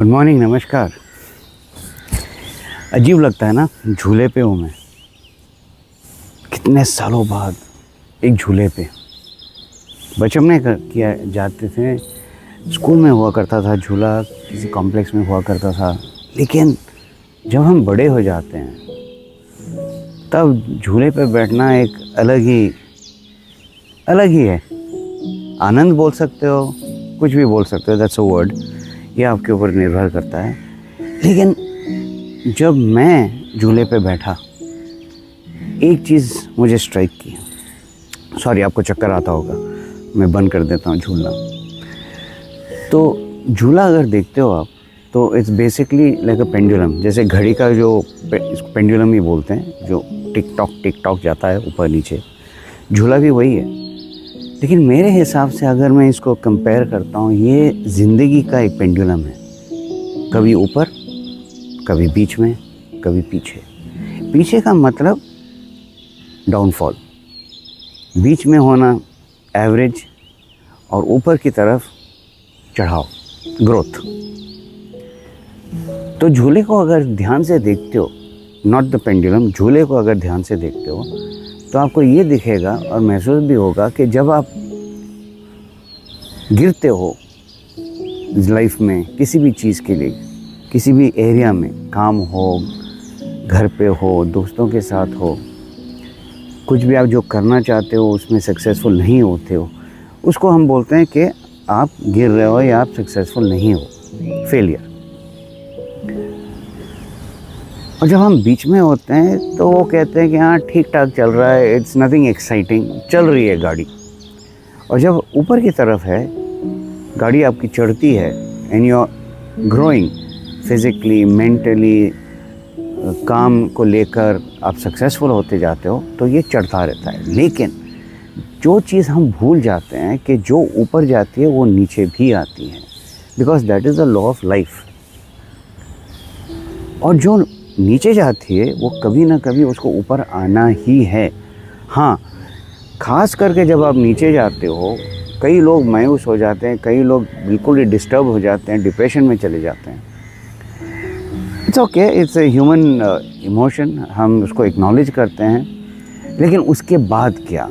Good morning, नमस्कार। अजीब लगता है ना, झूले पे हूँ मैं, कितने सालों बाद एक झूले पे। बचपन में किया जाते थे, स्कूल में हुआ करता था झूला, किसी कॉम्प्लेक्स में हुआ करता था। लेकिन जब हम बड़े हो जाते हैं तब झूले पे बैठना एक अलग ही है। आनंद बोल सकते हो, कुछ भी बोल सकते हो, दैट्स अ वर्ड, ये आपके ऊपर निर्भर करता है। लेकिन जब मैं झूले पे बैठा, एक चीज़ मुझे स्ट्राइक की। सॉरी, आपको चक्कर आता होगा, मैं बंद कर देता हूँ झूलना। तो झूला अगर देखते हो आप, तो it's basically like a pendulum. जैसे घड़ी का जो इसको पेंडुलम ही बोलते हैं, जो टिक टॉक जाता है ऊपर नीचे, झूला भी वही है। लेकिन मेरे हिसाब से अगर मैं इसको कंपेयर करता हूँ, ये ज़िंदगी का एक पेंडुलम है। कभी ऊपर, कभी बीच में, कभी पीछे। पीछे का मतलब डाउनफॉल, बीच में होना एवरेज, और ऊपर की तरफ चढ़ाव, ग्रोथ। तो झूले को अगर ध्यान से देखते हो, नॉट द पेंडुलम, झूले को अगर ध्यान से देखते हो तो आपको ये दिखेगा और महसूस भी होगा कि जब आप गिरते हो लाइफ में किसी भी चीज़ के लिए, किसी भी एरिया में, काम हो, घर पे हो, दोस्तों के साथ हो, कुछ भी आप जो करना चाहते हो उसमें सक्सेसफुल नहीं होते हो, उसको हम बोलते हैं कि आप गिर रहे हो या आप सक्सेसफुल नहीं हो, फेलियर। और जब हम बीच में होते हैं तो वो कहते हैं कि हाँ ठीक ठाक चल रहा है, इट्स नथिंग एक्साइटिंग, चल रही है गाड़ी। और जब ऊपर की तरफ है, गाड़ी आपकी चढ़ती है, and you are growing physically, mentally, काम को लेकर आप सक्सेसफुल होते जाते हो, तो ये चढ़ता रहता है। लेकिन जो चीज़ हम भूल जाते हैं कि जो ऊपर जाती है वो नीचे भी आती है, because that is the law of life. और जो नीचे जाती है वो कभी ना कभी उसको ऊपर आना ही है। हाँ, ख़ास करके जब आप नीचे जाते हो, कई लोग मायूस हो जाते हैं, कई लोग बिल्कुल ही डिस्टर्ब हो जाते हैं, डिप्रेशन में चले जाते हैं। It's okay, it's a human emotion, हम उसको एक्नॉलेज करते हैं। लेकिन उसके बाद क्या?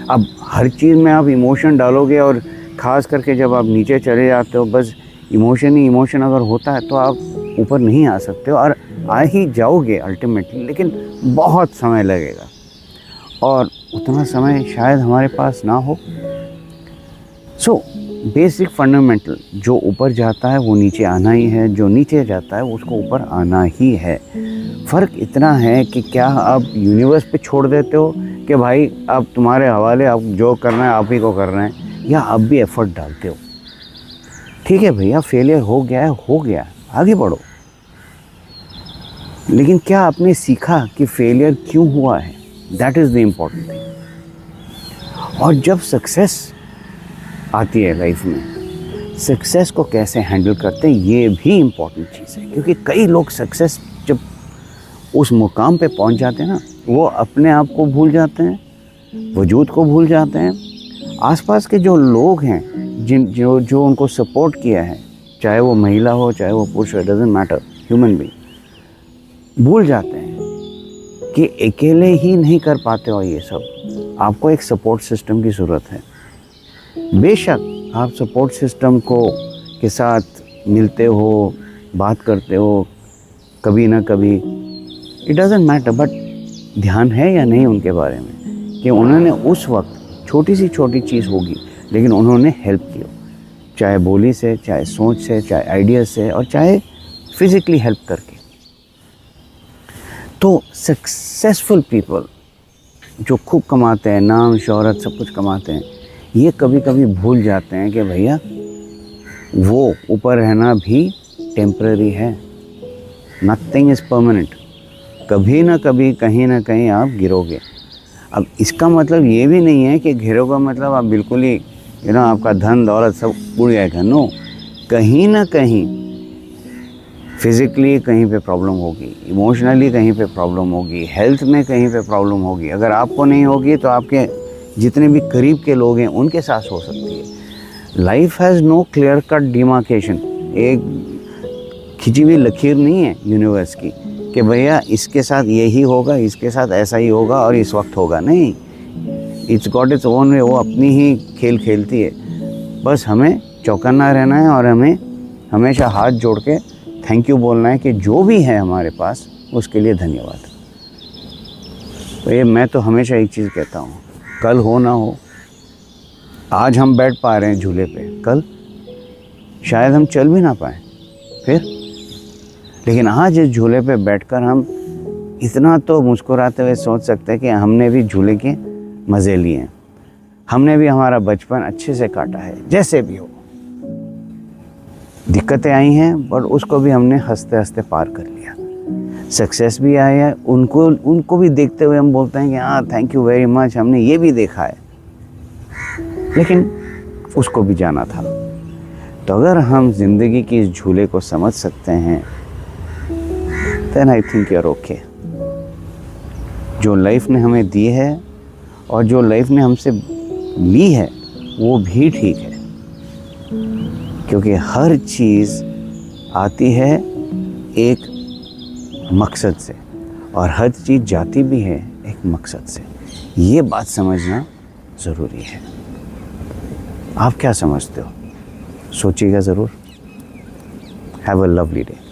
अब हर चीज़ में आप इमोशन डालोगे, और ख़ास करके जब आप नीचे चले जाते हो, बस इमोशन ही इमोशन अगर होता है तो आप ऊपर नहीं आ सकते हो। और आ ही जाओगे अल्टीमेटली, लेकिन बहुत समय लगेगा, और उतना समय शायद हमारे पास ना हो। सो बेसिक फंडामेंटल, जो ऊपर जाता है वो नीचे आना ही है, जो नीचे जाता है उसको ऊपर आना ही है। फ़र्क इतना है कि क्या आप यूनिवर्स पे छोड़ देते हो कि भाई अब तुम्हारे हवाले, आप जो करना है आप ही को करना है, या आप भी एफर्ट डालते हो। ठीक है भैया, फेलियर हो गया, आगे बढ़ो। लेकिन क्या आपने सीखा कि फेलियर क्यों हुआ है? That is the important thing. और जब सक्सेस आती है लाइफ में, सक्सेस को कैसे हैंडल करते हैं, ये भी इम्पॉर्टेंट चीज़ है। क्योंकि कई लोग सक्सेस जब उस मुकाम पे पहुंच जाते हैं ना, वो अपने आप को भूल जाते हैं, वजूद को भूल जाते हैं। आसपास के जो लोग हैं, जो उनको सपोर्ट किया है, चाहे वो महिला हो, चाहे वो पुरुष हो, डजंट मैटर, ह्यूमन बीइंग, भूल जाते हैं कि अकेले ही नहीं कर पाते हो ये सब। आपको एक सपोर्ट सिस्टम की ज़रूरत है। बेशक आप सपोर्ट सिस्टम के साथ मिलते हो, बात करते हो कभी ना कभी, इट डजंट मैटर, बट ध्यान है या नहीं उनके बारे में कि उन्होंने उस वक्त छोटी सी छोटी चीज़ होगी, लेकिन उन्होंने हेल्प की हो, चाहे बोली से, चाहे सोच से, चाहे आइडिया से, और चाहे फिज़िकली हेल्प करके। तो सक्सेसफुल पीपल जो खूब कमाते हैं, नाम शोहरत सब कुछ कमाते हैं, ये कभी कभी भूल जाते हैं कि भैया वो ऊपर रहना भी टेम्पररी है, नथिंग इज़ परमानेंट। कभी ना कभी, कहीं ना कहीं आप गिरोगे। अब इसका मतलब ये भी नहीं है कि गिरोगा मतलब आप बिल्कुल ही आपका धन दौलत सब उड़ जाएगा। नो, कहीं ना कहीं फिज़िकली कहीं पे प्रॉब्लम होगी, इमोशनली कहीं पे प्रॉब्लम होगी, हेल्थ में कहीं पे प्रॉब्लम होगी। अगर आपको नहीं होगी तो आपके जितने भी करीब के लोग हैं उनके साथ हो सकती है। Life has no clear cut demarcation. एक खिंची हुई लकीर नहीं है यूनिवर्स की कि भैया इसके साथ यही होगा, इसके साथ ऐसा ही होगा और इस वक्त होगा। नहीं, it's got its own way, वो अपनी ही खेल खेलती है। बस हमें चौकन्ना रहना है और हमें हमेशा हाथ जोड़ के थैंक यू बोलना है कि जो भी है हमारे पास उसके लिए धन्यवाद। तो ये मैं तो हमेशा एक चीज़ कहता हूँ, कल हो ना हो, आज हम बैठ पा रहे हैं झूले पे, कल शायद हम चल भी ना पाए फिर। लेकिन आज इस झूले पे बैठकर हम इतना तो मुस्कुराते हुए सोच सकते हैं कि हमने भी झूले के मज़े लिए हैं, हमने भी हमारा बचपन अच्छे से काटा है। जैसे भी हो, दिक्कतें आई हैं पर उसको भी हमने हंसते हंसते पार कर लिया। सक्सेस भी आया है, उनको भी देखते हुए हम बोलते हैं कि हाँ थैंक यू वेरी मच, हमने ये भी देखा है, लेकिन उसको भी जाना था। तो अगर हम ज़िंदगी की इस झूले को समझ सकते हैं then I think you are okay. जो लाइफ ने हमें दी है और जो लाइफ ने हमसे ली है वो भी ठीक है, क्योंकि हर चीज़ आती है एक मकसद से और हर चीज़ जाती भी है एक मकसद से। ये बात समझना ज़रूरी है। आप क्या समझते हो? सोचिएगा ज़रूर। Have a lovely day.